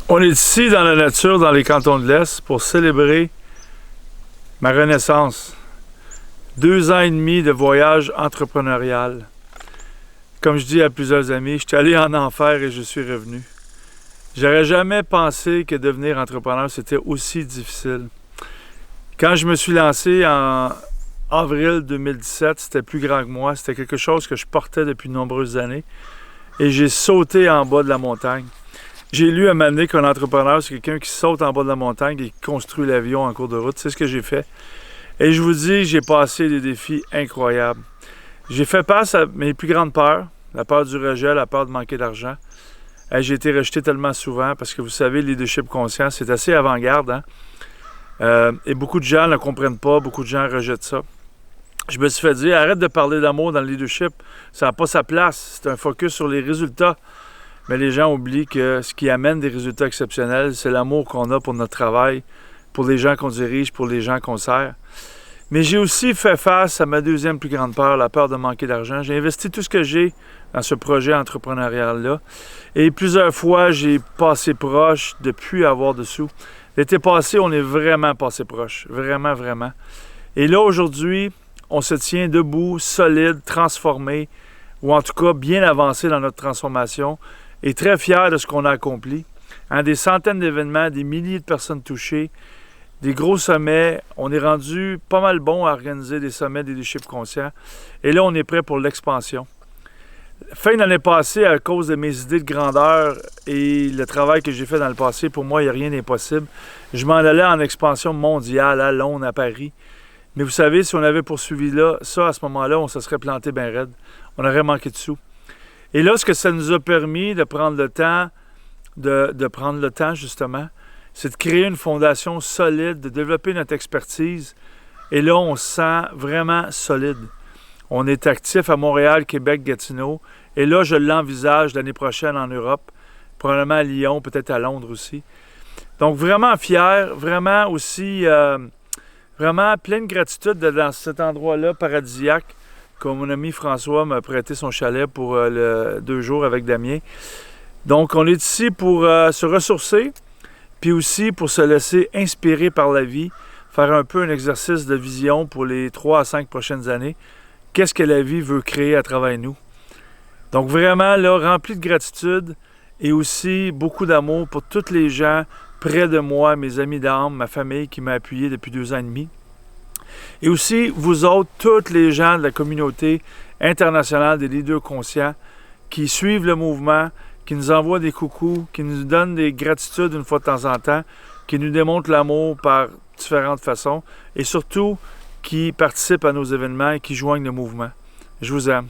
On est ici dans la nature, dans les cantons de l'Est, pour célébrer ma renaissance. 2 ans et demi de voyage entrepreneurial. Comme je dis à plusieurs amis, je suis allé en enfer et je suis revenu. J'aurais jamais pensé que devenir entrepreneur, c'était aussi difficile. Quand je me suis lancé en avril 2017, c'était plus grand que moi. C'était quelque chose que je portais depuis de nombreuses années. Et j'ai sauté en bas de la montagne. J'ai lu à un moment donné qu'un entrepreneur, c'est quelqu'un qui saute en bas de la montagne et qui construit l'avion en cours de route. C'est ce que j'ai fait. Et je vous dis, j'ai passé des défis incroyables. J'ai fait face à mes plus grandes peurs. La peur du rejet, la peur de manquer d'argent. J'ai été rejeté tellement souvent parce que vous savez, le leadership conscient, c'est assez avant-garde. Et beaucoup de gens ne le comprennent pas, beaucoup de gens rejettent ça. Je me suis fait dire, arrête de parler d'amour dans le leadership, ça n'a pas sa place, c'est un focus sur les résultats. Mais les gens oublient que ce qui amène des résultats exceptionnels, c'est l'amour qu'on a pour notre travail, pour les gens qu'on dirige, pour les gens qu'on sert. Mais j'ai aussi fait face à ma deuxième plus grande peur, la peur de manquer d'argent. J'ai investi tout ce que j'ai dans ce projet entrepreneurial-là. Et plusieurs fois, j'ai passé proche de ne plus avoir de sous. L'été passé, on est vraiment passé proche. Vraiment, vraiment. Et là, aujourd'hui, on se tient debout, solide, transformé, ou en tout cas bien avancé dans notre transformation, et très fiers de ce qu'on a accompli. Des centaines d'événements, des milliers de personnes touchées, des gros sommets. On est rendu pas mal bon à organiser des sommets de leadership conscient. Et là, on est prêt pour l'expansion. Fin de l'année passée, à cause de mes idées de grandeur et le travail que j'ai fait dans le passé, pour moi, il n'y a rien d'impossible. Je m'en allais en expansion mondiale à Londres, à Paris. Mais vous savez, si on avait poursuivi ça à ce moment-là, on se serait planté bien raide. On aurait manqué de sous. Et là, ce que ça nous a permis de prendre le temps, justement, c'est de créer une fondation solide, de développer notre expertise. Et là, on se sent vraiment solide. On est actif à Montréal, Québec, Gatineau. Et là, je l'envisage l'année prochaine en Europe, probablement à Lyon, peut-être à Londres aussi. Donc, vraiment fier, vraiment aussi, vraiment plein de gratitude dans cet endroit-là paradisiaque, comme mon ami François m'a prêté son chalet pour 2 jours avec Damien. Donc, on est ici pour se ressourcer, puis aussi pour se laisser inspirer par la vie, faire un peu un exercice de vision pour les 3 à 5 prochaines années. Qu'est-ce que la vie veut créer à travers nous? Donc, vraiment, là, rempli de gratitude et aussi beaucoup d'amour pour tous les gens près de moi, mes amis d'âme, ma famille qui m'a appuyé depuis 2 ans et demi. Et aussi, vous autres, tous les gens de la communauté internationale des leaders conscients qui suivent le mouvement, qui nous envoient des coucous, qui nous donnent des gratitudes une fois de temps en temps, qui nous démontrent l'amour par différentes façons et surtout qui participent à nos événements et qui joignent le mouvement. Je vous aime.